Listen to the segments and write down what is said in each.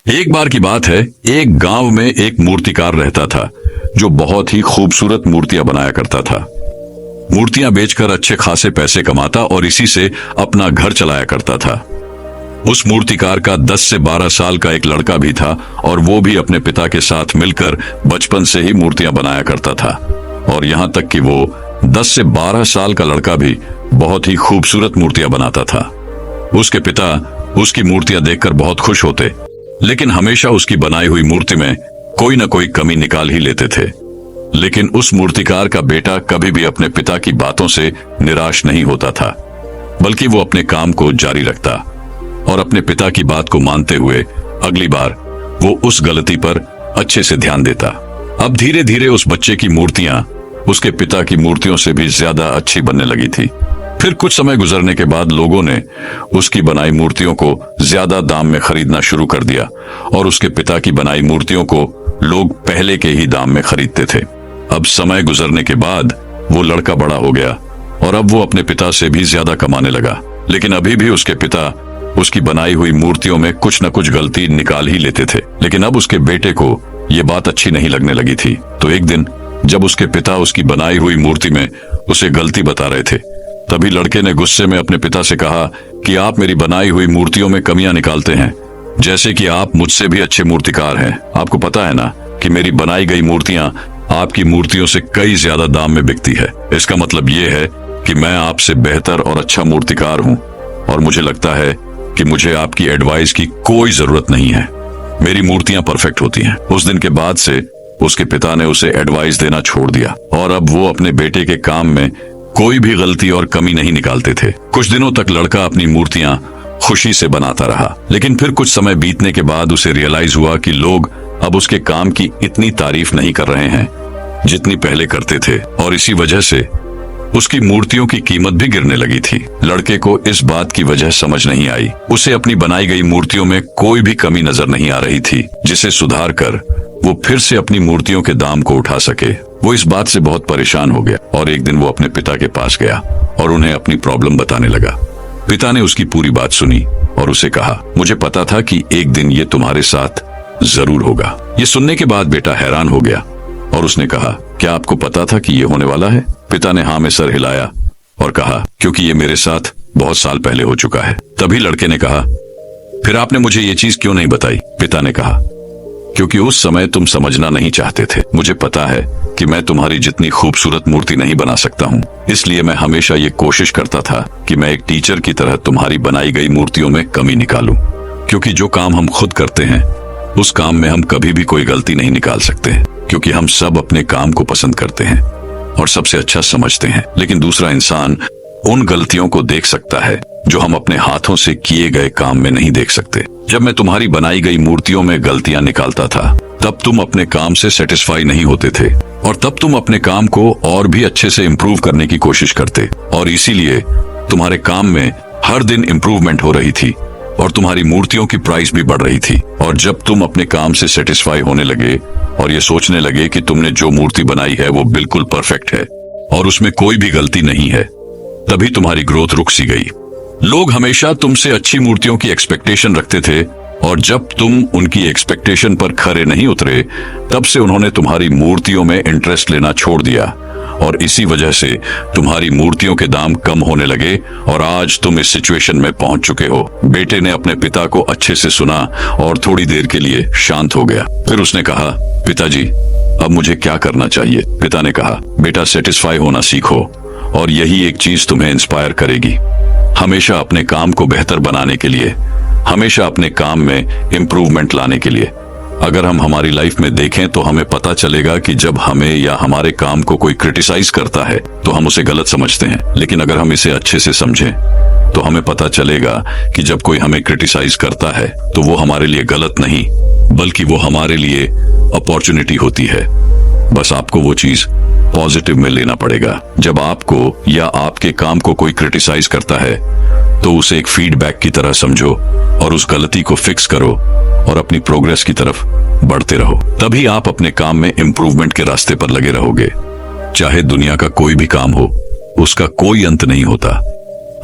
एक बार की बात है, एक गांव में एक मूर्तिकार रहता था जो बहुत ही खूबसूरत मूर्तियां बनाया करता था। मूर्तियां बेचकर अच्छे खासे पैसे कमाता और इसी से अपना घर चलाया करता था। उस मूर्तिकार का 10 से 12 साल का एक लड़का भी था और वो भी अपने पिता के साथ मिलकर बचपन से ही मूर्तियां बनाया करता था। और यहाँ तक कि वो 10 से 12 साल का लड़का भी बहुत ही खूबसूरत मूर्तियां बनाता था। उसके पिता उसकी मूर्तियां देखकर बहुत खुश होते, लेकिन हमेशा उसकी बनाई हुई मूर्ति में कोई न कोई कमी निकाल ही लेते थे। लेकिन उस मूर्तिकार का बेटा कभी भी अपने पिता की बातों से निराश नहीं होता था, बल्कि वो अपने काम को जारी रखता और अपने पिता की बात को मानते हुए अगली बार वो उस गलती पर अच्छे से ध्यान देता। अब धीरे धीरे उस बच्चे की मूर्तियां उसके पिता की मूर्तियों से भी ज्यादा अच्छी बनने लगी थी। फिर कुछ समय गुजरने के बाद लोगों ने उसकी बनाई मूर्तियों को ज्यादा दाम में खरीदना शुरू कर दिया और उसके पिता की बनाई मूर्तियों को लोग पहले के ही दाम में खरीदते थे। अब समय गुजरने के बाद वो लड़का बड़ा हो गया और अब वो अपने पिता से भी ज्यादा कमाने लगा, लेकिन अभी भी उसके पिता उसकी बनाई हुई मूर्तियों में कुछ न कुछ गलती निकाल ही लेते थे। लेकिन अब उसके बेटे को ये बात अच्छी नहीं लगने लगी थी। तो एक दिन जब उसके पिता उसकी बनाई हुई मूर्ति में उसे गलती बता रहे थे, तभी लड़के ने गुस्से में अपने पिता से कहा कि आप मेरी बनाई हुई मूर्तियों में कमियां निकालते हैं, जैसे कि आप मुझसे भी अच्छे मूर्तिकार हैं। आपको पता है ना कि मेरी बनाई गई मूर्तियां आपकी मूर्तियों से कई ज्यादा दाम में बिकती है। इसका मतलब ये है कि मैं आपसे बेहतर और अच्छा मूर्तिकार हूँ और मुझे लगता है कि मुझे आपकी एडवाइस की कोई जरूरत नहीं है। मेरी मूर्तियां परफेक्ट होती हैं। उस दिन के बाद से उसके पिता ने उसे एडवाइस देना छोड़ दिया और अब वो अपने बेटे के काम में कोई भी गलती और कमी नहीं निकालते थे। कुछ दिनों तक लड़का अपनी मूर्तियां खुशी से बनाता रहा, लेकिन फिर कुछ समय बीतने के बाद उसे रियलाइज हुआ कि लोग अब उसके काम की इतनी तारीफ नहीं कर रहे हैं जितनी पहले करते थे और इसी वजह से उसकी मूर्तियों की कीमत भी गिरने लगी थी। लड़के को इस बात की वजह समझ नहीं आई। उसे अपनी बनाई गई मूर्तियों में कोई भी कमी नजर नहीं आ रही थी जिसे सुधार कर वो फिर से अपनी मूर्तियों के दाम को उठा सके। वो इस बात से बहुत परेशान हो गया और एक दिन वो अपने पिता के पास गया और उन्हें अपनी प्रॉब्लम बताने लगा। पिता ने उसकी पूरी बात सुनी और उसे कहा, मुझे पता था कि एक दिन ये तुम्हारे साथ जरूर होगा। ये सुनने के बाद बेटा हैरान हो गया और उसने कहा, क्या आपको पता था कि ये होने वाला है? पिता ने हाँ में सर हिलाया और कहा, क्योंकि ये मेरे साथ बहुत साल पहले हो चुका है। तभी लड़के ने कहा, फिर आपने मुझे ये चीज क्यों नहीं बताई? पिता ने कहा, क्योंकि उस समय तुम समझना नहीं चाहते थे। मुझे पता है कि मैं तुम्हारी जितनी खूबसूरत मूर्ति नहीं बना सकता हूँ, इसलिए मैं हमेशा ये कोशिश करता था कि मैं एक टीचर की तरह तुम्हारी बनाई गई मूर्तियों में कमी निकालूं। क्योंकि जो काम हम खुद करते हैं उस काम में हम कभी भी कोई गलती नहीं निकाल सकते, क्योंकि हम सब अपने काम को पसंद करते हैं और सबसे अच्छा समझते हैं। लेकिन दूसरा इंसान उन गलतियों को देख सकता है जो हम अपने हाथों से किए गए काम में नहीं देख सकते। जब मैं तुम्हारी बनाई गई मूर्तियों में गलतियां निकालता था, तब तुम अपने काम से सेटिस्फाई नहीं होते थे और तब तुम अपने काम को और भी अच्छे से इम्प्रूव करने की कोशिश करते और इसीलिए तुम्हारे काम में हर दिन इम्प्रूवमेंट हो रही थी और तुम्हारी मूर्तियों की प्राइस भी बढ़ रही थी। और जब तुम अपने काम से सेटिस्फाई होने लगे और ये सोचने लगे कि तुमने जो मूर्ति बनाई है वो बिल्कुल परफेक्ट है और उसमें कोई भी गलती नहीं है, तभी तुम्हारी ग्रोथ रुक सी गई। लोग हमेशा तुमसे अच्छी मूर्तियों की एक्सपेक्टेशन रखते थे और जब तुम उनकी एक्सपेक्टेशन पर खरे नहीं उतरे, तब से उन्होंने तुम्हारी मूर्तियों में इंटरेस्ट लेना छोड़ दिया और इसी वजह से तुम्हारी मूर्तियों के दाम कम होने लगे और आज तुम इस सिचुएशन में पहुंच चुके हो। बेटे ने अपने पिता को अच्छे से सुना और थोड़ी देर के लिए शांत हो गया। फिर उसने कहा, पिताजी, अब मुझे क्या करना चाहिए? पिता ने कहा, बेटा, सेटिस्फाई होना सीखो और यही एक चीज तुम्हें इंस्पायर करेगी। हमेशा अपने काम को बेहतर बनाने के लिए, हमेशा अपने काम में इम्प्रूवमेंट लाने के लिए। अगर हम हमारी लाइफ में देखें तो हमें पता चलेगा कि जब हमें या हमारे काम को कोई क्रिटिसाइज करता है तो हम उसे गलत समझते हैं, लेकिन अगर हम इसे अच्छे से समझें तो हमें पता चलेगा कि जब कोई हमें क्रिटिसाइज करता है तो वो हमारे लिए गलत नहीं, बल्कि वो हमारे लिए अपॉर्चुनिटी होती है। बस आपको वो चीज पॉजिटिव में लेना पड़ेगा। जब आपको या आपके काम को कोई क्रिटिसाइज करता है तो उसे एक फीडबैक की तरह समझो और उस गलती को फिक्स करो और अपनी प्रोग्रेस की तरफ बढ़ते रहो। तभी आप अपने काम में इम्प्रूवमेंट के रास्ते पर लगे रहोगे। चाहे दुनिया का कोई भी काम हो, उसका कोई अंत नहीं होता।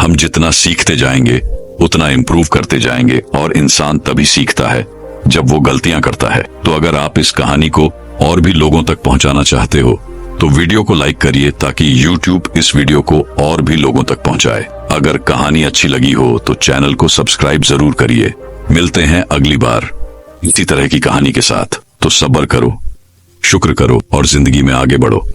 हम जितना सीखते जाएंगे उतना इम्प्रूव करते जाएंगे और इंसान तभी सीखता है जब वो गलतियां करता है। तो अगर आप इस कहानी को और भी लोगों तक पहुंचाना चाहते हो तो वीडियो को लाइक करिए ताकि YouTube इस वीडियो को और भी लोगों तक पहुंचाए। अगर कहानी अच्छी लगी हो तो चैनल को सब्सक्राइब जरूर करिए। मिलते हैं अगली बार इसी तरह की कहानी के साथ। तो सब्र करो, शुक्र करो और जिंदगी में आगे बढ़ो।